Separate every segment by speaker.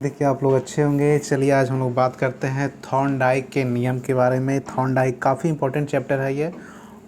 Speaker 1: देखिए आप लोग अच्छे होंगे। चलिए आज हम लोग बात करते हैं थॉर्नडाइक के नियम के बारे में। थॉर्नडाइक काफ़ी इंपॉर्टेंट चैप्टर है ये,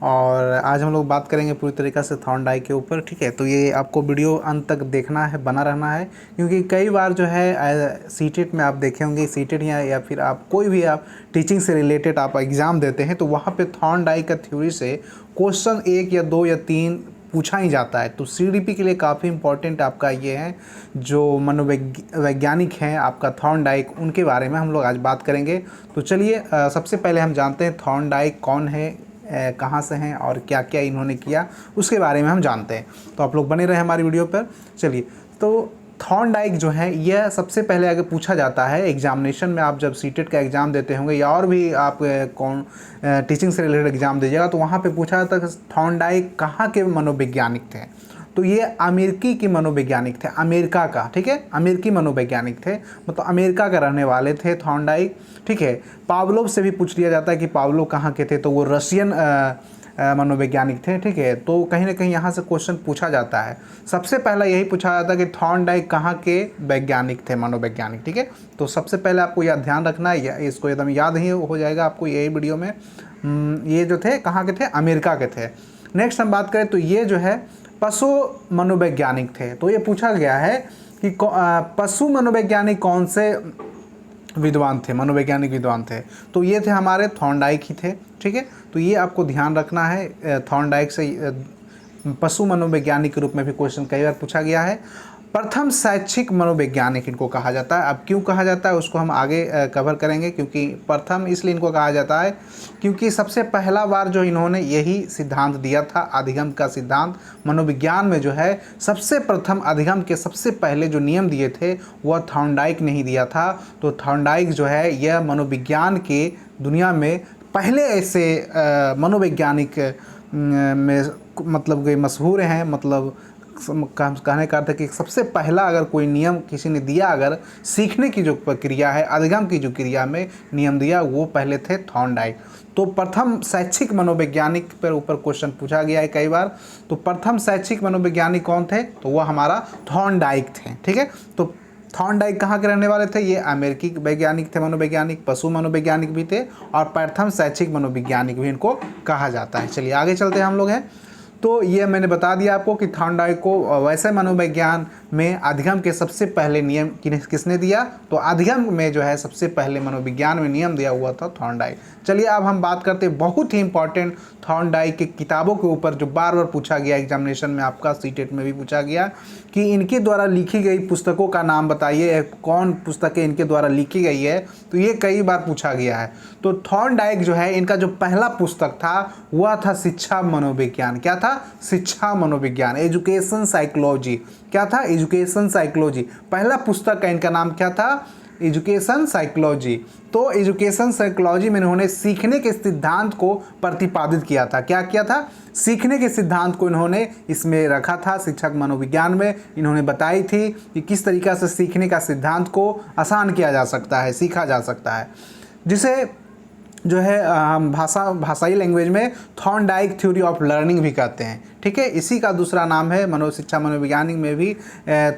Speaker 1: और आज हम लोग बात करेंगे पूरी तरीक़े से थॉर्नडाइक के ऊपर। ठीक है, तो ये आपको वीडियो अंत तक देखना है, बना रहना है, क्योंकि कई बार जो है सीटेट में आप देखे होंगे, सीटेट या फिर आप कोई भी आप टीचिंग से रिलेटेड आप एग्ज़ाम देते हैं तो वहाँ पर थॉर्नडाइक का थ्योरी से क्वेश्चन 1 या 2 या 3 पूछा ही जाता है। तो सीडीपी के लिए काफ़ी इंपॉर्टेंट आपका ये है, जो मनोवैज्ञानिक हैं आपका थॉर्नडाइक, उनके बारे में हम लोग आज बात करेंगे। तो चलिए सबसे पहले हम जानते हैं थॉर्नडाइक कौन है, कहाँ से हैं और क्या क्या इन्होंने किया, उसके बारे में हम जानते हैं। तो आप लोग बने रहे हमारी वीडियो पर। चलिए, तो थॉर्नडाइक जो है यह सबसे पहले अगर पूछा जाता है एग्जामिनेशन में, आप जब सीटेट का एग्ज़ाम देते होंगे या और भी आप कौन टीचिंग से रिलेटेड एग्ज़ाम दीजिएगा तो वहाँ पे पूछा जाता है कि थॉर्नडाइक कहाँ के मनोवैज्ञानिक थे। तो ये अमेरिकी के मनोवैज्ञानिक थे, अमेरिका का, ठीक है, अमेरिकी मनोवैज्ञानिक थे, मतलब अमेरिका का रहने वाले थे थॉर्नडाइक। ठीक है, पावलोव से भी पूछ लिया जाता है कि पावलोव कहाँ के थे, तो वो रशियन मनोवैज्ञानिक थे। ठीक है, तो कहीं ना कहीं यहाँ से क्वेश्चन पूछा जाता है। सबसे पहला यही पूछा जाता है कि थॉर्नडाइक कहाँ के वैज्ञानिक थे, मनोवैज्ञानिक। ठीक है, तो सबसे पहले आपको यह ध्यान रखना है, इसको एकदम याद ही हो जाएगा आपको यही वीडियो में। ये जो थे कहाँ के थे, अमेरिका के थे। नेक्स्ट हम बात करें तो ये जो है पशु मनोवैज्ञानिक थे। तो ये पूछा गया है कि पशु मनोवैज्ञानिक कौन से विद्वान थे, मनोवैज्ञानिक विद्वान थे, तो ये थे हमारे थॉर्नडाइक ही थे। ठीक है, तो ये आपको ध्यान रखना है। थॉर्नडाइक से पशु मनोवैज्ञानिक के रूप में भी क्वेश्चन कई बार पूछा गया है। प्रथम शैक्षिक मनोवैज्ञानिक इनको कहा जाता है। अब क्यों कहा जाता है उसको हम आगे कवर करेंगे, क्योंकि प्रथम इसलिए इनको कहा जाता है क्योंकि सबसे पहला बार जो इन्होंने यही सिद्धांत दिया था, अधिगम का सिद्धांत। मनोविज्ञान में जो है सबसे प्रथम अधिगम के सबसे पहले जो नियम दिए थे वह थॉर्नडाइक ने ही दिया था। तो थॉर्नडाइक जो है यह मनोविज्ञान के दुनिया में पहले ऐसे मनोवैज्ञानिक में मतलब कोई मशहूर हैं, मतलब कहने का अर्थ है कि सबसे पहला अगर कोई नियम किसी ने दिया, अगर सीखने की जो प्रक्रिया है, अधिगम की जो क्रिया में नियम दिया, वो पहले थे थॉर्नडाइक। तो प्रथम शैक्षिक मनोवैज्ञानिक पर ऊपर क्वेश्चन पूछा गया है कई बार। तो प्रथम शैक्षिक मनोवैज्ञानिक कौन थे, तो वह हमारा थॉर्नडाइक थे। ठीक है, तो थॉर्नडाइक कहाँ के रहने वाले थे, ये अमेरिकी वैज्ञानिक थे, मनोवैज्ञानिक, पशु मनोवैज्ञानिक भी थे, और प्रथम शैक्षिक मनोवैज्ञानिक भी इनको कहा जाता है। चलिए आगे चलते हैं हम लोग हैं। तो ये मैंने बता दिया आपको कि थॉर्नडाइक को वैसे मनोविज्ञान में अधिगम के सबसे पहले नियम किसने दिया, तो अधिगम में जो है सबसे पहले मनोविज्ञान में नियम दिया हुआ था थॉर्नडाइक। चलिए अब हम बात करते हैं बहुत ही इंपॉर्टेंट थॉर्नडाइक की किताबों के ऊपर, जो बार बार पूछा गया एग्जामिनेशन में, आपका सीटेट में भी पूछा गया कि इनके द्वारा लिखी गई पुस्तकों का नाम बताइए, कौन पुस्तकें इनके द्वारा लिखी गई है। तो ये कई बार पूछा गया है। तो थॉर्नडाइक जो है इनका जो पहला पुस्तक था वह था शिक्षा मनोविज्ञान। क्या था, शिक्षा मनोविज्ञान, एजुकेशन साइकोलॉजी। क्या था, एजुकेशन साइकोलॉजी। पहला पुस्तक का इनका नाम क्या था, एजुकेशन साइकोलॉजी। तो एजुकेशन साइकोलॉजी में इन्होंने सीखने के सिद्धांत को प्रतिपादित किया था। क्या किया था, सीखने के सिद्धांत को इन्होंने इसमें रखा था। शिक्षक मनोविज्ञान में इन्होंने बताई थी कि किस तरीक़ा से सीखने का सिद्धांत को आसान किया जा सकता है, सीखा जा सकता है, जिसे जो है हम भाषाई लैंग्वेज में थॉर्नडाइक थ्योरी ऑफ लर्निंग भी कहते हैं। ठीक है, इसी का दूसरा नाम है, मनोशिक्षा मनोविज्ञानिक में भी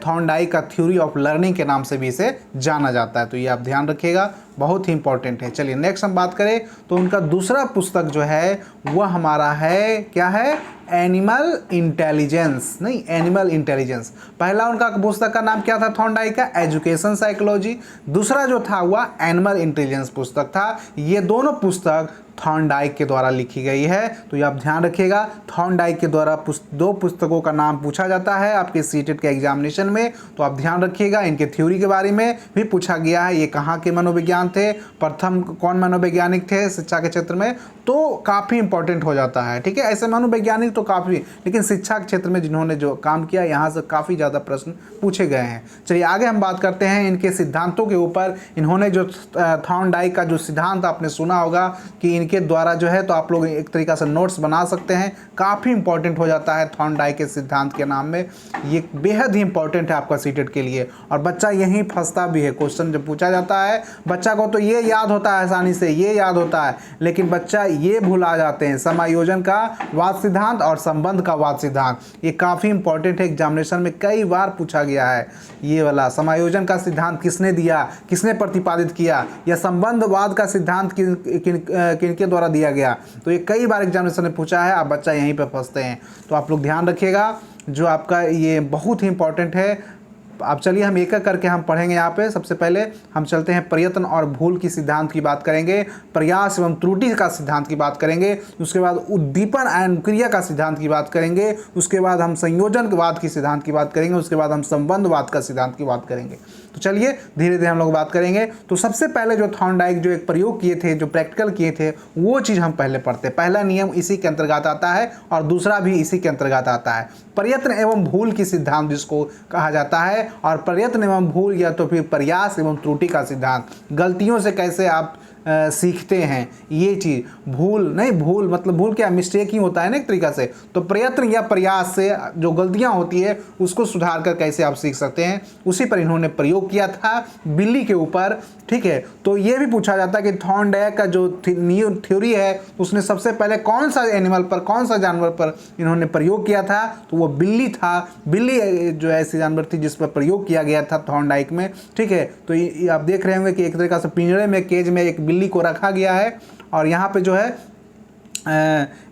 Speaker 1: थॉर्नडाइक का थ्योरी ऑफ लर्निंग के नाम से भी इसे जाना जाता है। तो ये आप ध्यान रखिएगा, बहुत ही इंपॉर्टेंट है। चलिए नेक्स्ट हम बात करें तो उनका दूसरा पुस्तक जो है वह हमारा है, क्या है, एनिमल इंटेलिजेंस, नहीं, एनिमल इंटेलिजेंस। पहला उनका पुस्तक का नाम क्या था थॉर्नडाइक का, एजुकेशन साइकोलॉजी। दूसरा जो था वह एनिमल इंटेलिजेंस पुस्तक था। ये दोनों पुस्तक थॉर्नडाइक के द्वारा लिखी गई है। तो ये आप ध्यान रखिएगा, थॉर्नडाइक के द्वारा दो पुस्तकों का नाम पूछा जाता है आपके सीटेट के एग्जामिनेशन में। तो आप ध्यान रखिएगा, इनके थ्योरी के बारे में भी पूछा गया है, ये कहाँ के मनोविज्ञान थे, प्रथम कौन मनोवैज्ञानिक थे शिक्षा के क्षेत्र में, तो काफ़ी इंपॉर्टेंट हो जाता है। ठीक है, ऐसे मनोवैज्ञानिक तो काफ़ी, लेकिन शिक्षा के क्षेत्र में जिन्होंने जो काम किया यहाँ से काफ़ी ज़्यादा प्रश्न पूछे गए हैं। चलिए आगे हम बात करते हैं इनके सिद्धांतों के ऊपर। इन्होंने जो थॉर्नडाइक का जो सिद्धांत आपने सुना होगा कि इनके द्वारा जो है, तो आप लोग एक तरीक़ा से नोट्स बना सकते हैं, काफ़ी इंपॉर्टेंट हो जाता है थॉर्नडाइक के सिद्धांत के नाम में। ये बेहद ही इंपॉर्टेंट है आपका सीटेट के लिए, और बच्चा यहीं फंसता भी है। क्वेश्चन जब पूछा जाता है बच्चा को तो ये याद होता है आसानी से, ये याद होता है, लेकिन बच्चा ये भुला जाते हैं, समायोजन का वाद सिद्धांत और संबंध का वाद सिद्धांत। ये काफ़ी इंपॉर्टेंट है, एग्जामिनेशन में कई बार पूछा गया है। ये वाला समायोजन का सिद्धांत किसने दिया, किसने प्रतिपादित किया, या संबंधवाद का सिद्धांत किनके द्वारा दिया गया। तो ये कई बार एग्जामिनेशन में पूछा है, आप बच्चा यहीं पर फंसते हैं। तो आप लोग ध्यान रखिएगा, जो आपका ये बहुत ही इंपॉर्टेंट है। अब चलिए हम एक एक करके हम पढ़ेंगे। यहाँ पे सबसे पहले हम चलते हैं प्रयत्न और भूल की सिद्धांत की बात करेंगे, प्रयास एवं त्रुटि का सिद्धांत की बात करेंगे, उसके बाद उद्दीपन एवं क्रिया का सिद्धांत की बात करेंगे, उसके बाद हम संयोजनवाद की सिद्धांत की बात करेंगे, उसके बाद हम संबंधवाद का सिद्धांत की बात करेंगे। तो चलिए धीरे धीरे हम लोग बात करेंगे। तो सबसे पहले जो थॉर्नडाइक जो एक प्रयोग किए थे, जो प्रैक्टिकल किए थे, वो चीज़ हम पहले पढ़ते हैं। पहला नियम इसी के अंतर्गत आता है और दूसरा भी इसी के अंतर्गत आता है, प्रयत्न एवं भूल की सिद्धांत जिसको कहा जाता है। और प्रयत्न एवं भूल या तो फिर प्रयास एवं त्रुटि का सिद्धांत, गलतियों से कैसे आप सीखते हैं, ये चीज़। भूल नहीं, भूल मतलब भूल क्या, मिस्टेक ही होता है ना एक तरीक़ा से। तो प्रयत्न या प्रयास से जो गलतियां होती है उसको सुधार कर कैसे आप सीख सकते हैं, उसी पर इन्होंने प्रयोग किया था बिल्ली के ऊपर। ठीक है, तो ये भी पूछा जाता है कि थॉर्नडाइक का जो थ्योरी है उसने सबसे पहले कौन सा एनिमल पर, कौन सा जानवर पर इन्होंने प्रयोग किया था, तो वो बिल्ली था। बिल्ली जो ऐसी जानवर थी जिस पर प्रयोग किया गया था थॉर्नडाइक में। ठीक है, तो आप देख रहे होंगे कि एक तरीक़ा से पिंजरे में, केज में एक बिल्ली को रखा गया है और यहाँ पे जो है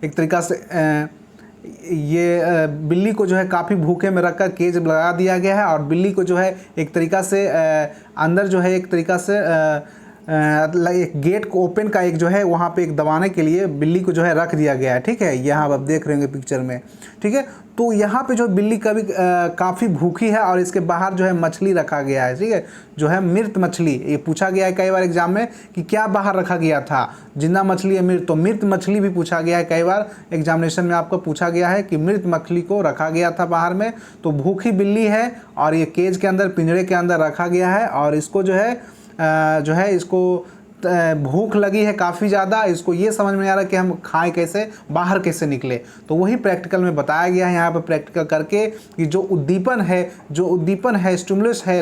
Speaker 1: एक तरीक़ा से ये बिल्ली को जो है काफ़ी भूखे में रखकर केज लगा दिया गया है और बिल्ली को जो है एक तरीक़ा से अंदर जो है एक तरीक़ा से एक गेट को ओपन का एक जो है वहाँ पे एक दबाने के लिए बिल्ली को जो है रख दिया गया है। ठीक है, यहाँ आप देख रहे होंगे पिक्चर में। ठीक है, तो यहाँ पे जो बिल्ली कभी काफ़ी भूखी है और इसके बाहर जो है मछली रखा गया है। ठीक है, जो है मृत मछली, ये पूछा गया है कई बार एग्जाम में कि क्या बाहर रखा गया था, जिंदा मछली या मृत। तो मृत मछली भी पूछा गया है, कई बार एग्जामिनेशन में आपको पूछा गया है कि मृत मछली को रखा गया था बाहर में। तो भूखी बिल्ली है और ये केज के अंदर, पिंजरे के अंदर रखा गया है और इसको जो है इसको भूख लगी है काफ़ी ज़्यादा, इसको ये समझ में आ रहा है कि हम खाएं कैसे, बाहर कैसे निकले। तो वही प्रैक्टिकल में बताया गया है यहाँ पर प्रैक्टिकल करके कि जो उद्दीपन है, स्टिमुलस है,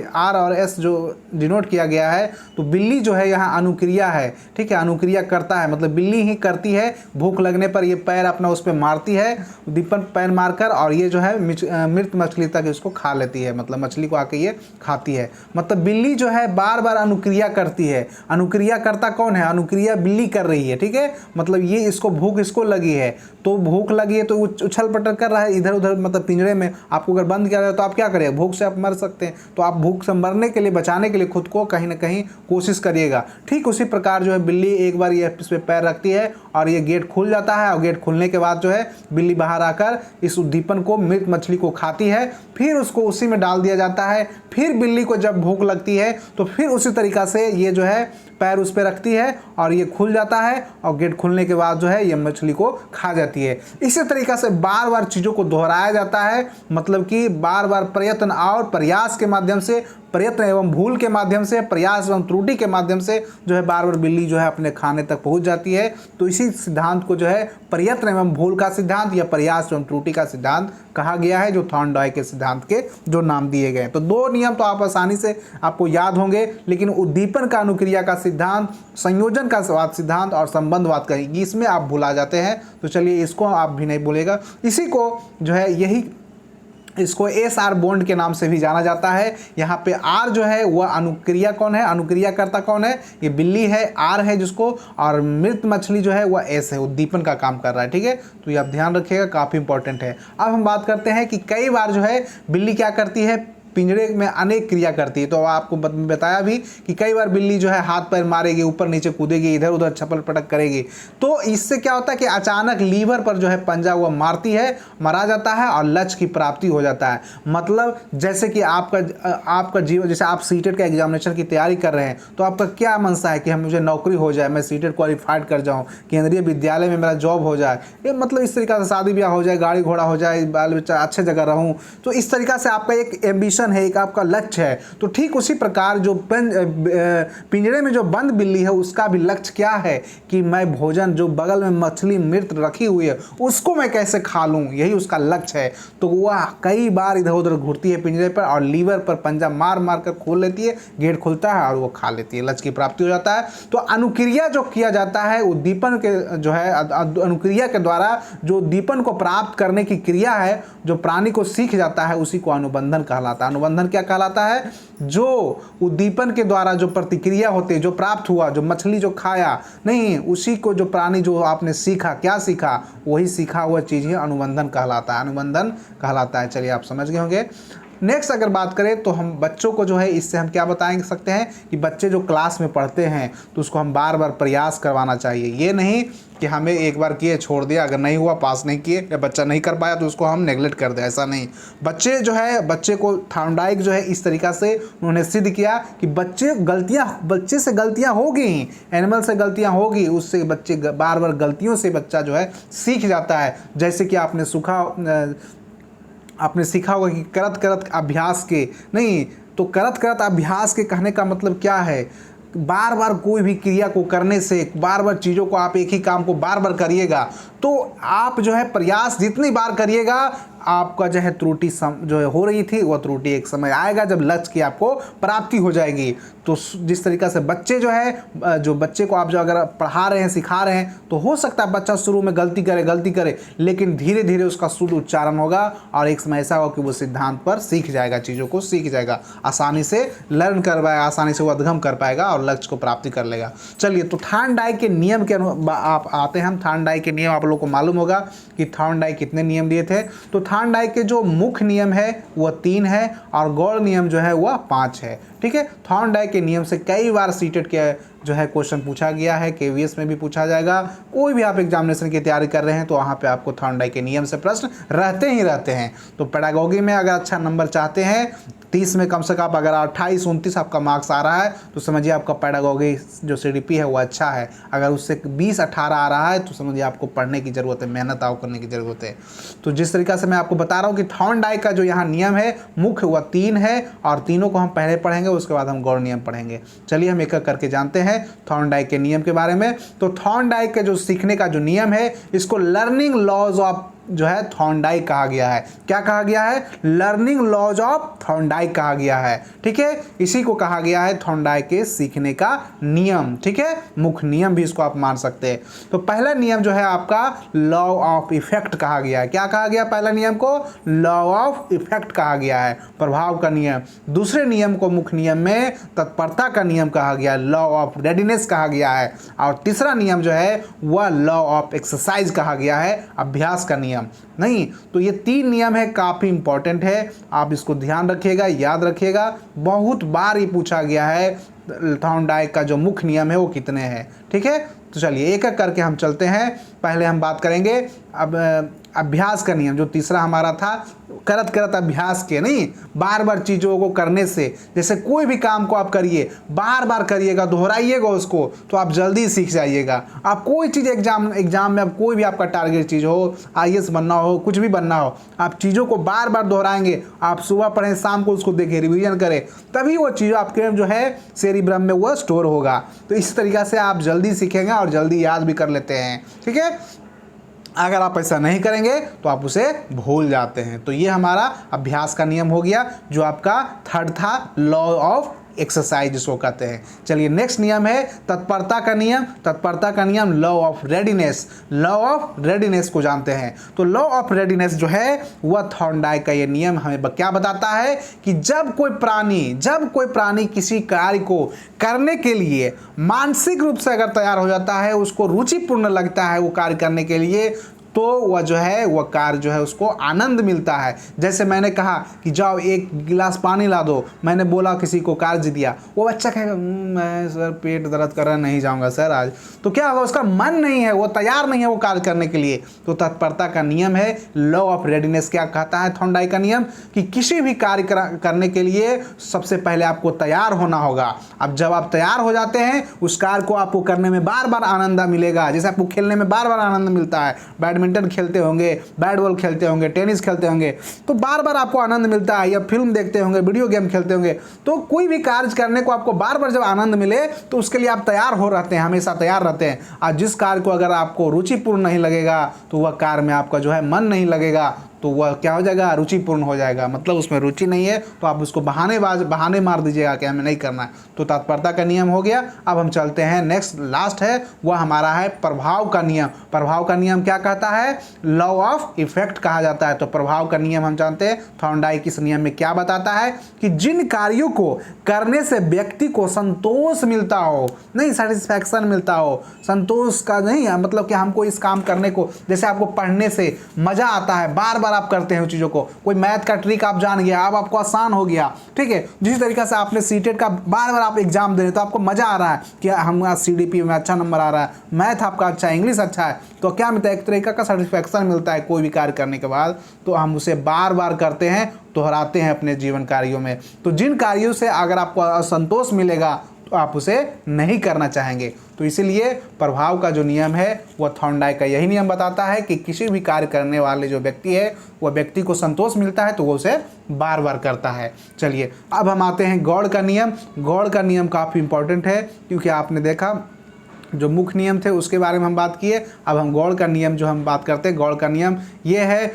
Speaker 1: आर और एस जो डिनोट किया गया है। तो बिल्ली जो है यहाँ अनुक्रिया है। ठीक है, अनुक्रिया करता है, मतलब बिल्ली ही करती है। भूख लगने पर ये पैर अपना उस पर मारती है, उद्दीपन पैर मारकर, और ये जो है मृत मछली तक इसको खा लेती है, मतलब मछली को आके ये खाती है। मतलब बिल्ली जो है बार बार अनुक्रिया करती है। अनुक्रिया करता कौन है, अनुक्रिया बिल्ली कर रही है। ठीक है, मतलब ये इसको भूख इसको लगी है, तो भूख लगी है तो उछल पटल कर रहा है इधर उधर, मतलब पिंजरे में। आपको अगर बंद किया जाए तो आप क्या करेंगे, भूख से आप मर सकते हैं। तो आप भूख से मरने के लिए, बचाने के लिए खुद को कहीं ना कहीं कोशिश करिएगा। ठीक उसी प्रकार जो है बिल्ली एक बार ये इस पर पैर रखती है और ये गेट खुल जाता है और गेट खुलने के बाद जो है बिल्ली बाहर आकर इस उद्दीपन को, मृत मछली को खाती है। फिर उसको उसी में डाल दिया जाता है। फिर बिल्ली को जब भूख लगती है तो फिर उसी तरीक़ा से ये जो है पैर उस पर रखती है और ये खुल जाता है और गेट खुलने के बाद जो है ये मछली को खा जाती है। इसी तरीक़ा से बार बार चीज़ों को दोहराया जाता है, मतलब कि बार बार प्रयत्न और प्रयास के माध्यम से, प्रयत्न एवं भूल के माध्यम से, प्रयास एवं त्रुटि के माध्यम से जो है बार बार बिल्ली जो है अपने खाने तक पहुंच जाती है। तो इसी सिद्धांत को जो है प्रयत्न एवं भूल का सिद्धांत या प्रयास एवं त्रुटि का सिद्धांत कहा गया है, जो थॉर्नडाइक के सिद्धांत के जो नाम दिए गए। तो दो नियम तो आप आसानी से आपको याद होंगे, लेकिन उद्दीपन का अनुक्रिया का सिद्धांत, संयोजन का वाद सिद्धांत और संबंधवाद का, इसमें आप भुला जाते हैं। तो चलिए इसको आप भी नहीं भूलेगा। इसी को जो है इसको एस-आर बॉन्ड के नाम से भी जाना जाता है। यहाँ पे आर जो है वह अनुक्रिया कौन है, अनुक्रिया करता कौन है, ये बिल्ली है, आर है जिसको, और मृत मछली जो है वह एस है, उद्दीपन का काम कर रहा है। ठीक है, तो ये आप ध्यान रखिएगा, काफ़ी इंपॉर्टेंट है। अब हम बात करते हैं कि कई बार जो है बिल्ली क्या करती है, पिंजरे में अनेक क्रिया करती है। तो आपको बताया भी कि कई बार बिल्ली जो है हाथ पैर मारेगी, ऊपर नीचे कूदेगी, इधर उधर छपल पटक करेगी। तो इससे क्या होता है कि अचानक लीवर पर जो है पंजा हुआ मारती है, मारा जाता है और लक्ष्य की प्राप्ति हो जाता है। मतलब जैसे कि आपका जीवन, जैसे आप सीटेट का एग्जामिनेशन की तैयारी कर रहे हैं, तो आपका क्या मनसा है कि हम, मुझे नौकरी हो जाए, मैं सीटेट क्वालिफाइड कर जाऊँ, केंद्रीय विद्यालय में मेरा जॉब हो जाए, ये मतलब इस तरीक़ा से शादी ब्याह हो जाए, गाड़ी घोड़ा हो जाए, बाल बच्चा अच्छे जगह रहूँ। तो इस तरीक़ा से आपका एक एम्बिशन मिशन है, एक आपका लक्ष्य है। तो ठीक उसी प्रकार जो पिंजरे में जो बंद बिल्ली है उसका भी लक्ष्य क्या है कि मैं भोजन, जो बगल में मछली मृत रखी हुई है उसको मैं कैसे खा लूँ, यही उसका लक्ष्य है। तो वह कई बार इधर उधर घूरती है पिंजरे पर और लीवर पर पंजा मार मार कर खोल लेती है, गेट खुलता है और वो खा लेती है, लक्ष्य की प्राप्ति हो जाता है। तो अनुक्रिया जो किया जाता है उद्दीपन के जो है अनुक्रिया के द्वारा जो उद्दीपन को प्राप्त करने की क्रिया है, जो प्राणी को सीख जाता है, उसी को अनुबंधन कहलाता है। अनुबंधन क्या कहलाता है? जो उद्दीपन के द्वारा जो प्रतिक्रिया होती है, जो प्राप्त हुआ, जो मछली जो खाया नहीं, उसी को जो प्राणी जो आपने सीखा, क्या सीखा, वही सीखा हुआ चीज़ ही अनुबंधन कहलाता है, अनुबंधन कहलाता है। चलिए आप समझ गए होंगे। नेक्स्ट अगर बात करें तो हम बच्चों को जो है इससे हम क्या बताएंगे सकते हैं कि बच्चे जो क्लास में पढ़ते हैं तो उसको हम बार बार प्रयास करवाना चाहिए। ये नहीं कि हमें एक बार किए छोड़ दिया, अगर नहीं हुआ, पास नहीं किए या बच्चा नहीं कर पाया तो उसको हम नेगलेक्ट कर दें, ऐसा नहीं। बच्चे जो है, बच्चे को थॉर्नडाइक जो है इस तरीक़ा से उन्होंने सिद्ध किया कि बच्चे से गलतियाँ होगी ही, एनिमल से गलतियाँ होगी, उससे बच्चे बार बार गलतियों से बच्चा जो है सीख जाता है। जैसे कि आपने सीखा होगा कि करत करत अभ्यास के नहीं, तो करत करत अभ्यास के कहने का मतलब क्या है? बार बार कोई भी क्रिया को करने से, बार बार चीज़ों को, आप एक ही काम को बार बार करिएगा तो आप जो है प्रयास जितनी बार करिएगा, आपका जो है त्रुटि जो है हो रही थी वह त्रुटि एक समय आएगा जब लक्ष्य की आपको प्राप्ति हो जाएगी। तो जिस तरीक़ा से बच्चे जो है, जो बच्चे को आप जो अगर पढ़ा रहे हैं, सिखा रहे हैं, तो हो सकता है बच्चा शुरू में गलती करे, लेकिन धीरे धीरे उसका शुद्ध उच्चारण होगा और एक समय ऐसा होगा कि वो सिद्धांत पर सीख जाएगा, चीज़ों को सीख जाएगा, आसानी से लर्न कर पाएगा, आसानी से वो अधगम कर पाएगा और लक्ष्य को प्राप्ति कर लेगा। चलिए, तो थॉर्नडाइक के नियम के आप आते हैं। हम थॉर्नडाइक के नियम आप लोग को मालूम होगा कि थॉर्नडाइक कितने नियम दिए थे। तो थॉर्नडाइक के जो मुख्य नियम है वह 3 है और गौड़ नियम जो है वह 5 है। ठीक है, थॉर्नडाइक के नियम से कई बार सीटेट के जो है क्वेश्चन पूछा गया है, केवीएस में भी पूछा जाएगा। कोई भी आप एग्जामिनेशन की तैयारी कर रहे हैं तो वहाँ पे आपको थॉर्नडाइक के नियम से प्रश्न रहते ही रहते हैं। तो पेडागोगी में अगर अच्छा नंबर चाहते हैं, 30 में कम से कम अगर 28-29 आपका मार्क्स आ रहा है तो समझिए आपका पेडागोगी जो सीडीपी है वो अच्छा है। अगर उससे 20-18 आ रहा है तो समझिए आपको पढ़ने की ज़रूरत है, मेहनत आपको करने की ज़रूरत है। तो जिस तरीक़ा से मैं आपको बता रहा हूँ कि थॉर्नडाइक का जो यहाँ नियम है मुख्य वह 3 है और तीनों को हम पहले पढ़ेंगे, उसके बाद हम गौड़ नियम पढ़ेंगे। चलिए हम एक एक करके जानते हैं थॉर्नडाइक के नियम के बारे में। तो थॉर्नडाइक का जो सीखने का जो नियम है, इसको लर्निंग लॉज ऑफ जो है थॉर्नडाइक कहा गया है। क्या कहा गया है? लर्निंग लॉज ऑफ थॉर्नडाइक कहा गया है। ठीक है, इसी को कहा गया है थॉर्नडाइक के सीखने का नियम। ठीक है, मुख्य नियम भी इसको आप मान सकते हैं। तो पहला नियम जो है आपका लॉ ऑफ इफेक्ट कहा गया है। क्या कहा गया? पहला नियम को लॉ ऑफ इफेक्ट कहा गया है, प्रभाव का नियम। दूसरे नियम को मुख्य नियम में तत्परता का नियम कहा गया है, लॉ ऑफ रेडीनेस कहा गया है। और तीसरा नियम जो है वह लॉ ऑफ एक्सरसाइज कहा गया है, अभ्यास का नियम। नहीं, तो ये 3 नियम है, काफी इंपॉर्टेंट है, आप इसको ध्यान रखिएगा, याद रखिएगा। बहुत बार ये पूछा गया है थॉर्नडाइक का जो मुख्य नियम है वो कितने हैं। ठीक है, तो चलिए एक एक करके हम चलते हैं। पहले हम बात करेंगे अब अभ्यास का नियम, जो तीसरा हमारा था, करत करत अभ्यास के, नहीं बार बार चीज़ों को करने से। जैसे कोई भी काम को आप करिए, बार बार करिएगा, दोहराइएगा उसको, तो आप जल्दी सीख जाइएगा। आप कोई चीज़ एग्जाम में, अब कोई भी आपका टारगेट चीज़ हो, आईएएस बनना हो, कुछ भी बनना हो, आप चीज़ों को बार बार दोहराएंगे। आप सुबह पढ़ें, शाम को उसको देखें, रिवीजन करें, तभी वो चीज़ आपके जो है सेरिब्रम में वह स्टोर होगा। तो इस तरीक़ा से आप जल्दी सीखेंगे और जल्दी याद भी कर लेते हैं। ठीक है, अगर आप ऐसा नहीं करेंगे तो आप उसे भूल जाते हैं। तो ये हमारा अभ्यास का नियम हो गया, जो आपका थर्ड था, लॉ ऑफ एक्सरसाइज जिसको कहते हैं। चलिए नेक्स्ट नियम है तत्परता का नियम। तत्परता का नियम law of readiness, law of readiness को जानते हैं। तो लॉ ऑफ रेडीनेस जो है वह थॉर्नडाइक का ये नियम हमें क्या बताता है कि जब कोई प्राणी किसी कार्य को करने के लिए मानसिक रूप से अगर तैयार हो जाता है, उसको रुचिपूर्ण लगता है वो कार्य करने के लिए, तो वह जो है वह कार्य जो है उसको आनंद मिलता है। जैसे मैंने कहा कि जाओ 1 गिलास पानी ला दो, मैंने बोला किसी को कार्य दिया, वो बच्चा कहेगा मैं सर पेट दर्द कर रहा, नहीं जाऊंगा सर आज। तो क्या होगा? उसका मन नहीं है, वो तैयार नहीं है वो कार्य करने के लिए। तो तत्परता का नियम है, लॉ ऑफ रेडीनेस क्या कहता है थॉर्नडाइक का नियम, कि किसी भी कार्य करने के लिए सबसे पहले आपको तैयार होना होगा। अब जब आप तैयार हो जाते हैं, उस कार्य को आपको करने में बार बार आनंद मिलेगा। जैसे आपको खेलने में बार बार आनंद मिलता है, बैडमिंटन बैडमिंटन खेलते होंगे, बैट बॉल खेलते होंगे, टेनिस खेलते होंगे, तो बार बार आपको आनंद मिलता है, या फिल्म देखते होंगे, वीडियो गेम खेलते होंगे, तो कोई भी कार्य करने को आपको बार बार जब आनंद मिले तो उसके लिए आप तैयार हो रहते हैं, हमेशा तैयार रहते हैं। और जिस कार्य को अगर आपको रुचिपूर्ण नहीं लगेगा तो वह कार्य में आपका जो है मन नहीं लगेगा, तो वह क्या हो जाएगा, रुचिपूर्ण हो जाएगा, मतलब उसमें रुचि नहीं है, तो आप उसको बहाने मार दीजिएगा कि हमें नहीं करना है। तो तत्परता का नियम हो गया। अब हम चलते हैं नेक्स्ट, लास्ट है वह हमारा है प्रभाव का नियम। प्रभाव का नियम क्या कहता है, लॉ ऑफ इफेक्ट कहा जाता है। तो प्रभाव का नियम हम जानते हैं, थॉर्नडाइक इस नियम में क्या बताता है कि जिन कार्यों को करने से व्यक्ति को संतोष मिलता हो, नहीं सेटिस्फैक्शन मिलता हो, संतोष का नहीं मतलब कि हमको इस काम करने को, जैसे आपको पढ़ने से मजा आता है, बार बार आप करते हैं उन चीज़ों को, कोई मैथ का ट्रिक आप जान गया, अब आपको आसान हो गया, ठीक है। जिस तरीके से आपने सीटेट का बार बार आप एग्जाम दे रहे तो आपको मजा आ रहा है कि हम CDP में अच्छा नंबर आ रहा है, मैथ आपका अच्छा है, इंग्लिश अच्छा है, तो क्या मिलता है, एक तरीका का सेटिस्फैक्शन मिलता है कोई भी कार्य करने के बाद। तो हम उसे बार बार करते हैं, दोहराते हैं अपने जीवन कार्यों में। तो जिन कार्यों से अगर आपको असंतोष मिलेगा तो आप उसे नहीं करना चाहेंगे। तो इसीलिए प्रभाव का जो नियम है वह थॉर्नडाइक का यही नियम बताता है कि किसी भी कार्य करने वाले जो व्यक्ति है वह व्यक्ति को संतोष मिलता है तो वो उसे बार बार करता है। चलिए अब हम आते हैं गौड़ का नियम। गौड़ का नियम काफ़ी इंपॉर्टेंट है, क्योंकि आपने देखा जो मुख्य नियम थे उसके बारे में हम बात किए। अब हम गौड़ का नियम जो हम बात करते हैं, गौड़ का नियम ये है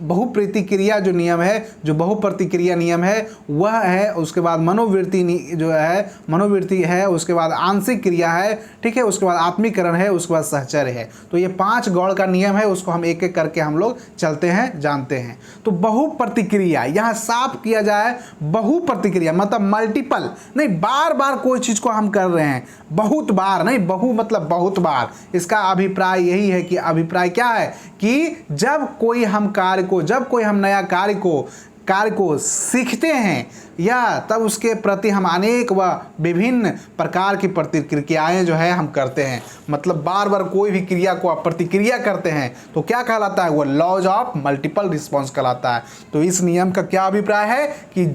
Speaker 1: बहुप्रतिक्रिया जो नियम है, जो बहुप्रतिक्रिया नियम है वह है। उसके बाद मनोवृत्ति जो है, मनोवृत्ति है, उसके बाद आंशिक क्रिया है, ठीक है, उसके बाद आत्मीकरण है, उसके बाद सहचर्य है। तो ये 5 गौड़ का नियम है, उसको हम एक एक करके हम लोग चलते हैं, जानते हैं। तो बहुप्रतिक्रिया, यहाँ साफ किया जाए, बहुप्रतिक्रिया मतलब मल्टीपल नहीं, बार बार कोई चीज़ को हम कर रहे हैं, बहुत बार नहीं, बहु मतलब बहुत बार। इसका अभिप्राय यही है कि अभिप्राय क्या है कि जब कोई हम कार्य को, जब कोई हम नया कार्य को सीखते हैं या तब उसके प्रति हम अनेक व विभिन्न प्रकार की प्रतिक्रियाएं जो है हम करते हैं, मतलब बार बार कोई भी क्रिया को आप प्रतिक्रिया करते हैं तो क्या कहलाता है, वो लॉज ऑफ मल्टीपल रिस्पॉन्स कहलाता है। तो इस नियम का क्या अभिप्राय है कि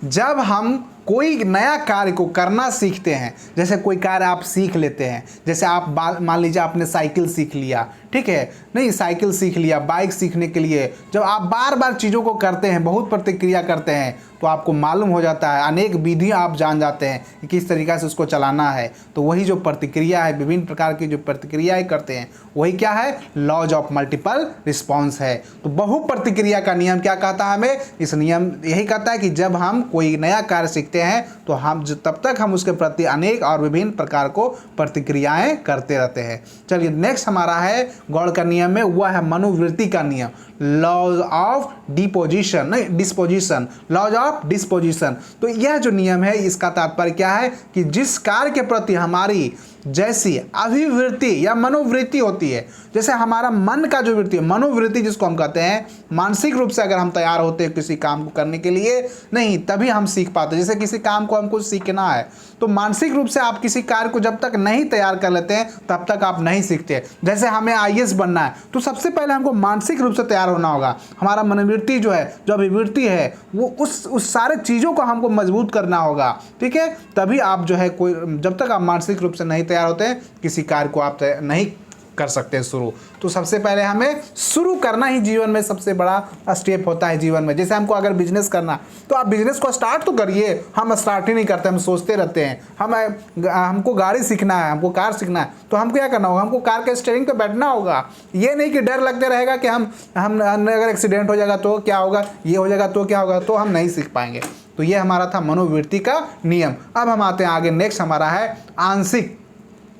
Speaker 1: जब हम कोई नया कार्य को करना सीखते हैं, जैसे कोई कार्य आप सीख लेते हैं, जैसे आप मान लीजिए आपने साइकिल सीख लिया, ठीक है, नहीं साइकिल सीख लिया, बाइक सीखने के लिए जब आप बार बार चीज़ों को करते हैं, बहुत प्रतिक्रिया करते हैं, तो आपको मालूम हो जाता है, अनेक विधियाँ आप जान जाते हैं कि किस तरीक़ा से उसको चलाना है। तो वही जो प्रतिक्रिया है, विभिन्न प्रकार की जो प्रतिक्रियाएँ करते हैं, वही क्या है, लॉज ऑफ मल्टीपल रिस्पॉन्स है। तो बहुप्रतिक्रिया का नियम क्या कहता है हमें, इस नियम यही कहता है कि जब हम कोई नया कार्य सीखते हैं तो हम तब तक हम उसके प्रति अनेक और विभिन्न प्रकार को प्रतिक्रियाएं करते रहते हैं। चलिए नेक्स्ट हमारा है गौड़ का नियम में, वह है मनोवृत्ति का नियम, लॉज ऑफ डिपोजिशन, नहीं डिस्पोजिशन, लॉज ऑफ डिस्पोजिशन। तो यह जो नियम है इसका तात्पर्य क्या है कि जिस कार्य के प्रति हमारी जैसी अभिवृत्ति या मनोवृत्ति होती है, जैसे हमारा मन का जो वृत्ति है, मनोवृत्ति जिसको हम कहते हैं, मानसिक रूप से अगर हम तैयार होते हैं किसी काम को करने के लिए, नहीं तभी हम सीख पाते हैं। जैसे किसी काम को हमको सीखना है तो मानसिक रूप से आप किसी कार्य को जब तक नहीं तैयार कर लेते हैं तब तक आप नहीं सीखते। जैसे हमें IAS बनना है तो सबसे पहले हमको मानसिक रूप से तैयार होना होगा, हमारा मनोवृत्ति जो है, जो अभिवृत्ति है, वो उस सारे चीज़ों को हमको मजबूत करना होगा, ठीक है, तभी आप जो है कोई, जब तक आप मानसिक रूप से नहीं तैयार होते हैं किसी कार्य को आप नहीं कर सकते शुरू। तो सबसे पहले हमें शुरू करना ही जीवन में सबसे बड़ा स्टेप होता है जीवन में। जैसे हमको अगर बिजनेस करना तो आप बिजनेस को स्टार्ट तो करिए, हम स्टार्ट ही नहीं करते, हम सोचते रहते हैं। हमको गाड़ी सीखना है, हमको कार सीखना है, तो हमको क्या करना होगा, हमको कार के स्टीयरिंग पे बैठना होगा। ये नहीं कि डर लगते रहेगा कि हम अगर एक्सीडेंट हो जाएगा तो क्या होगा, ये हो जाएगा तो क्या होगा, तो हम नहीं सीख पाएंगे। तो ये हमारा था मनोवृत्ति का नियम। अब हम आते हैं आगे, नेक्स्ट हमारा है आंशिक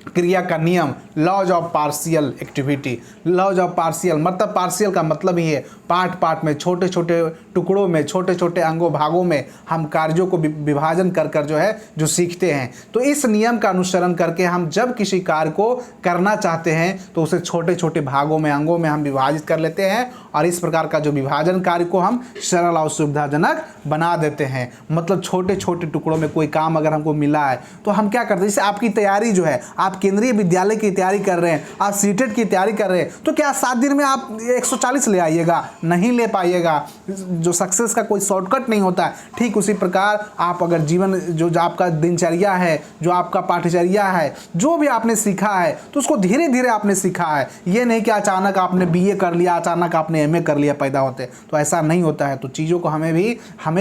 Speaker 1: क्रिया का नियम, laws of partial activity. Laws of partial मतलब, पार्शियल का मतलब ही है पार्ट में, छोटे छोटे टुकड़ों में, छोटे छोटे अंगों भागों में हम कार्यों को विभाजन कर जो है जो सीखते हैं। तो इस नियम का अनुसरण करके हम जब किसी कार्य को करना चाहते हैं तो उसे छोटे छोटे भागों में, अंगों में हम विभाजित कर लेते हैं, और इस प्रकार का जो विभाजन कार्य को हम सरल और सुविधाजनक बना देते हैं। मतलब छोटे छोटे टुकड़ों में कोई काम अगर हमको मिला है तो हम क्या करते हैं, जैसे आपकी तैयारी जो है, आप केंद्रीय विद्यालय की तैयारी तैयारी कर रहे हैं, आप सीटेट की तैयारी कर रहे हैं, तो क्या 7 दिन में आप 140 ले आइएगा? नहीं ले पाइएगा। जो सक्सेस का कोई शॉर्टकट नहीं होता है। ठीक उसी प्रकार आप अगर जीवन जो आपका दिनचर्या है, जो आपका पाठचर्या है, जो भी आपने सीखा है, तो उसको धीरे धीरे आपने सीखा है। ये नहीं कि अचानक आपने बीए कर लिया, अचानक आपने एमए कर लिया पैदा होते, तो ऐसा नहीं होता है। तो चीज़ों को हमें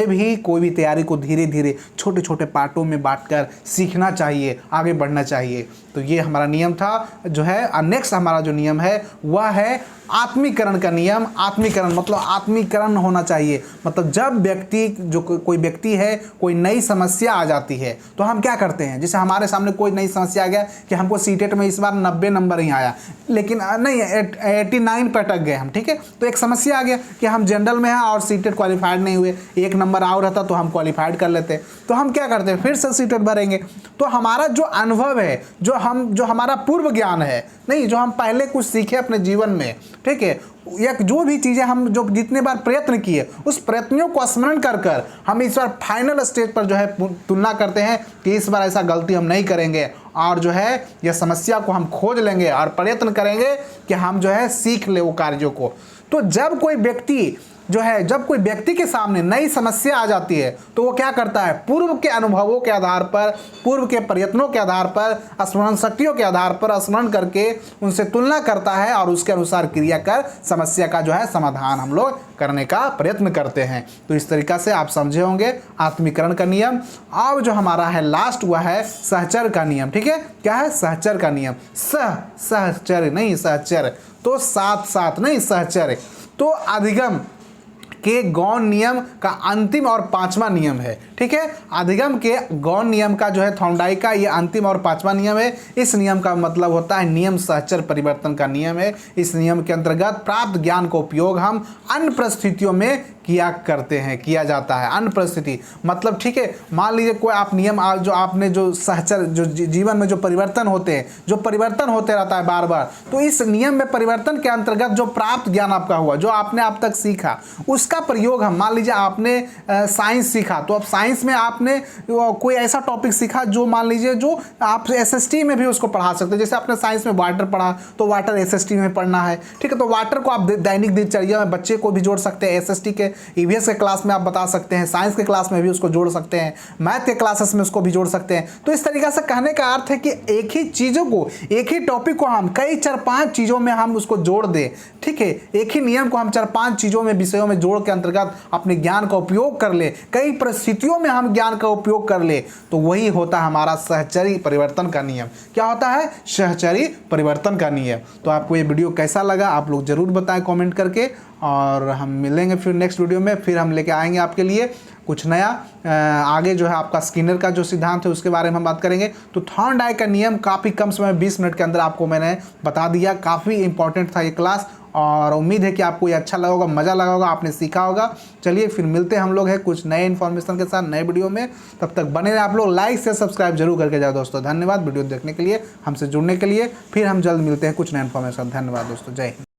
Speaker 1: भी कोई भी तैयारी को धीरे धीरे छोटे छोटे पार्टों में बांटकर सीखना चाहिए, आगे बढ़ना चाहिए। तो ये हमारा नियम था जो है। नेक्स्ट हमारा जो नियम है वह है आत्मीकरण का नियम। आत्मीकरण मतलब आत्मीकरण होना चाहिए। मतलब जब व्यक्ति जो कोई व्यक्ति है, कोई नई समस्या आ जाती है, तो हम क्या करते हैं? जैसे हमारे सामने कोई नई समस्या आ गया कि हमको सीटेट में इस बार 90 नंबर ही आया, लेकिन नहीं 89 पे अटक गए हम, ठीक है। तो एक समस्या आ गया कि हम जनरल में हैं और सीटेट क्वालिफाइड नहीं हुए, 1 नंबर और रहता तो हम क्वालिफाइड कर लेते। तो हम क्या करते हैं? फिर से सीटेट भरेंगे। तो हमारा जो अनुभव है, जो हमारा पूर्व ज्ञान है, नहीं जो हम पहले कुछ सीखे अपने जीवन में, ठीक है, या जो भी चीज़ें हम जो जितने बार प्रयत्न किए, उस प्रयत्नों को स्मरण कर हम इस बार फाइनल स्टेज पर जो है तुलना करते हैं कि इस बार ऐसा गलती हम नहीं करेंगे, और जो है यह समस्या को हम खोज लेंगे और प्रयत्न करेंगे कि हम जो है सीख ले वो कार्यों को। तो जब कोई व्यक्ति के सामने नई समस्या आ जाती है, तो वो क्या करता है? पूर्व के अनुभवों के आधार पर, पूर्व के प्रयत्नों के आधार पर, स्मरण शक्तियों के आधार पर स्मरण करके उनसे तुलना करता है और उसके अनुसार क्रिया कर समस्या का जो है समाधान हम लोग करने का प्रयत्न करते हैं। तो इस तरीका से आप समझे होंगे आत्मीकरण का नियम। अब जो हमारा है लास्ट हुआ है सहचर का नियम, ठीक है। क्या है? सहचर का नियम। सहचर नहीं सहचर, तो साथ साथ नहीं, सहचर। तो अधिगम के गौण नियम का अंतिम और 5वां नियम है, ठीक है। अधिगम के गौण नियम का जो है थॉर्नडाइक का ये अंतिम और 5वां नियम है। इस नियम का मतलब होता है नियम सहचर परिवर्तन का नियम है। इस नियम के अंतर्गत प्राप्त ज्ञान का उपयोग हम अन्य परिस्थितियों में किया जाता है। अन्य परिस्थिति मतलब, ठीक है, मान लीजिए कोई आप नियम जो आपने जो सहचर जो जीवन में जो परिवर्तन होते हैं, जो परिवर्तन होते रहता है बार बार, तो इस नियम में परिवर्तन के अंतर्गत जो प्राप्त ज्ञान आपका हुआ, जो आपने अब तक सीखा, उसका प्रयोग हम, मान लीजिए आपने साइंस सीखा, तो अब साइंस में आपने कोई ऐसा टॉपिक सीखा जो मान लीजिए जो आप एसएसटी में भी उसको पढ़ा सकते हैं। जैसे आपने साइंस में वाटर पढ़ा, तो वाटर एसएसटी में पढ़ना है, ठीक है। तो वाटर को आप दैनिक दिनचर्या में बच्चे को भी जोड़ सकते हैं। एसएसटी के ईवीएस के क्लास में आप बता सकते हैं, साइंस के क्लास में भी उसको जोड़ सकते हैं, मैथ के क्लासेस में उसको भी जोड़ सकते हैं। तो इस तरीके से कहने का अर्थ है कि एक ही चीज़ों को, एक ही टॉपिक को हम कई 4-5 चीज़ों में हम उसको जोड़ दें, ठीक है। एक ही नियम को हम 4-5 चीज़ों में, विषयों में जोड़ के अंतर्गत अपने ज्ञान का उपयोग कर ले, कई परिस्थितियों में हम ज्ञान का उपयोग कर ले, तो वही होता है हमारा सहचरी परिवर्तन का नियम। क्या होता है? सहचरी परिवर्तन का नियम। तो आपको ये वीडियो कैसा लगा आप लोग जरूर बताएं कमेंट करके, और हम मिलेंगे फिर नेक्स्ट वीडियो में। फिर हम लेके आएंगे आपके लिए कुछ नया। आगे जो है आपका स्किनर का जो सिद्धांत है उसके बारे में हम बात करेंगे। तो थॉर्नडाइक का नियम काफ़ी कम समय में 20 मिनट के अंदर आपको मैंने बता दिया। काफ़ी इंपॉर्टेंट था ये क्लास, और उम्मीद है कि आपको ये अच्छा लगा होगा, मज़ा लगा होगा, आपने सीखा होगा। चलिए फिर मिलते हैं हम लोग हैं कुछ नए इन्फॉर्मेशन के साथ नए वीडियो में। तब तक बने रहे आप लोग, लाइक से सब्सक्राइब जरूर करके जाओ दोस्तों। धन्यवाद वीडियो देखने के लिए, हमसे जुड़ने के लिए। फिर हम जल्द मिलते हैं कुछ नए इन्फॉर्मेशन। धन्यवाद दोस्तों, जय हिंद।